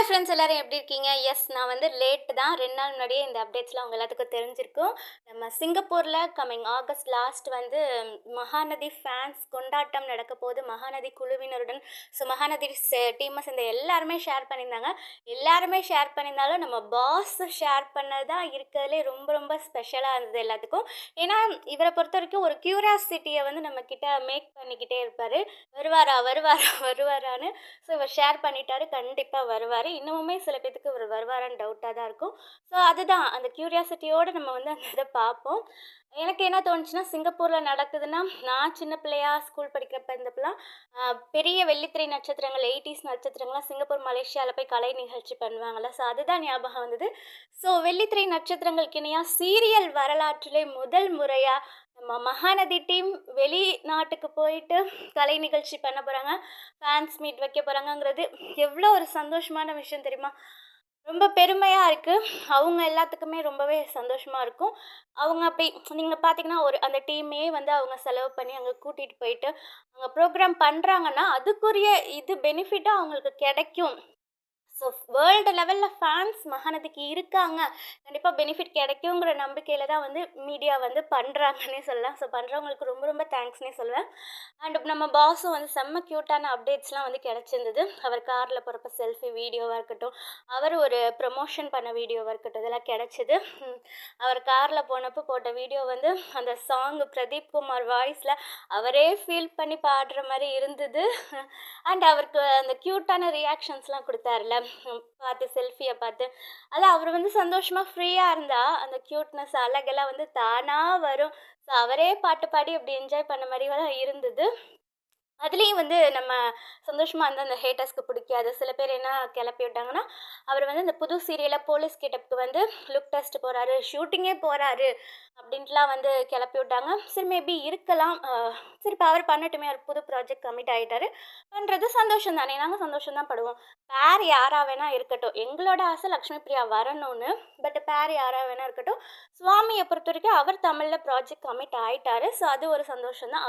Friends எல்லாரும் எப்படி இருக்கீங்க? எஸ், நான் வந்து லேட் தான். 2 நாள் முன்னாடியே இந்த அப்டேட்ஸ்லாம் உங்க எல்லாத்துக்கும் தெரிஞ்சிருக்கும். நம்ம சிங்கப்பூர்ல கம்மிங் ஆகஸ்ட் லாஸ்ட் வந்து மகாநதி ஃபேன்ஸ் கொண்டாட்டம் நடக்கப்போகுது. மகாநதி குழுவினருடன் மகாநதி டீமை சேர்ந்த எல்லாருமே ஷேர் பண்ணியிருந்தாங்க. எல்லாருமே ஷேர் பண்ணியிருந்தாலும் நம்ம பாஸ் ஷேர் பண்ணது தான் இருக்கிறதுலே ரொம்ப ரொம்ப ஸ்பெஷலாக இருந்தது எல்லாத்துக்கும். ஏன்னா இவரை பொறுத்த வரைக்கும் ஒரு க்யூரியாசிட்டியை வந்து நம்ம கிட்ட மேக் பண்ணிக்கிட்டே இருப்பார். வருவாரா வருவாரா வருவாரான்னு. ஸோ இவர் ஷேர் பண்ணிட்டாரு, கண்டிப்பாக வருவார். இன்னமுமே சில பேத்துக்கு இவர் வருவாரான்னு டவுட்டாக தான் இருக்கும். ஸோ அதுதான் அந்த க்யூரியாசிட்டியோடு நம்ம வந்து அந்த இதை பார்ப்போம். எனக்கு என்ன தோணுச்சுன்னா, சிங்கப்பூரில் நடக்குதுன்னா, நான் சின்ன பிள்ளையா ஸ்கூல் படிக்கிறப்ப இருந்தப்பெல்லாம் பெரிய வெள்ளித்திரை நட்சத்திரங்கள் 80s நட்சத்திரங்கள்லாம் சிங்கப்பூர் மலேசியாவில் போய் கலை நிகழ்ச்சி பண்ணுவாங்கள்ல. ஸோ அதுதான் ஞாபகம் வந்தது. ஸோ வெள்ளித்திரை நட்சத்திரங்களுக்கு இணையாக சீரியல் வரலாற்றிலே முதல் முறையாக நம்ம மகாநதி டீம் வெளிநாட்டுக்கு போயிட்டு கலை நிகழ்ச்சி பண்ண போகிறாங்க, ஃபேன்ஸ் மீட் வைக்க போகிறாங்கங்கிறது எவ்வளோ ஒரு சந்தோஷமான விஷயம் தெரியுமா? ரொம்ப பெருமையாக இருக்குது. அவங்க எல்லாத்துக்குமே ரொம்பவே சந்தோஷமாக இருக்கும். அவங்க அப்படி நீங்கள் பார்த்தீங்கன்னா அந்த டீமே வந்து அவங்க செலவு பண்ணி அங்கே கூட்டிகிட்டு போயிட்டு அங்கே ப்ரோக்ராம் பண்ணுறாங்கன்னா அதுக்குரிய பெனிஃபிட்டாக அவங்களுக்கு கிடைக்கும். ஸோ வேர்ல்டு லெவலில் ஃபேன்ஸ் மகாநதிக்கு இருக்காங்க, கண்டிப்பாக பெனிஃபிட் கிடைக்குங்கிற நம்பிக்கையில் தான் வந்து மீடியா வந்து பண்ணுறாங்கன்னே சொல்லலாம். ஸோ பண்ணுறவங்களுக்கு ரொம்ப ரொம்ப தேங்க்ஸ்னே சொல்லுவேன். அண்ட் நம்ம பாஸும் வந்து செம்ம க்யூட்டான அப்டேட்ஸ்லாம் வந்து கிடச்சிருந்தது. அவர் காரில் போகிறப்ப செல்ஃபி வீடியோவாக இருக்கட்டும், அவர் ஒரு ப்ரமோஷன் பண்ண வீடியோவாக இருக்கட்டும், இதெல்லாம் கிடச்சிது. அவர் காரில் போனப்போ போட்ட வீடியோ வந்து அந்த சாங்கு பிரதீப் குமார் வாய்ஸில் அவரே ஃபீல் பண்ணி பாடுற மாதிரி இருந்தது. அண்ட் அவருக்கு அந்த க்யூட்டான ரியாக்ஷன்ஸ்லாம் கொடுத்தாருல, பார்த்து செல்ஃபியை பார்த்து, அதான் அவர் வந்து சந்தோஷமாக ஃப்ரீயாக இருந்தால் அந்த க்யூட்னஸ் அழகெல்லாம் வந்து தானாக வரும். ஸோ அவரே பாட்டு பாடி அப்படி என்ஜாய் பண்ண மாதிரி தான் இருந்தது. அதுலேயும் வந்து நம்ம சந்தோஷமாக இருந்தால் அந்த ஹேட்டர்ஸ்க்கு பிடிக்காது. சில பேர் என்ன கிளப்பி விட்டாங்கன்னா, அவர் வந்து இந்த புது சீரியலில் போலீஸ் கெட்டப்புக்கு வந்து லுக் டெஸ்ட் போகிறாரு, ஷூட்டிங்கே போகிறாரு அப்படின்ட்டுலாம் வந்து கிளப்பி விட்டாங்க. சரி, மேபி இருக்கலாம். சரி, இப்போ அவர் பண்ணட்டுமே, அவர் புது ப்ராஜெக்ட் கமிட் ஆகிட்டாரு, பண்ணுறது சந்தோஷம் தானே, நாங்கள் சந்தோஷம் தான் படுவோம். பேர் யாராக வேணால் இருக்கட்டும், எங்களோட ஆசை லக்ஷ்மி பிரியா வரணும்னு. பட் பேர் யாராக வேணால் இருக்கட்டும். சுவாமியை பொறுத்த வரைக்கும் அவர் தமிழில் ப்ராஜெக்ட் கமிட் ஆகிட்டாரு. ஸோ அது ஒரு சந்தோஷம் தான்.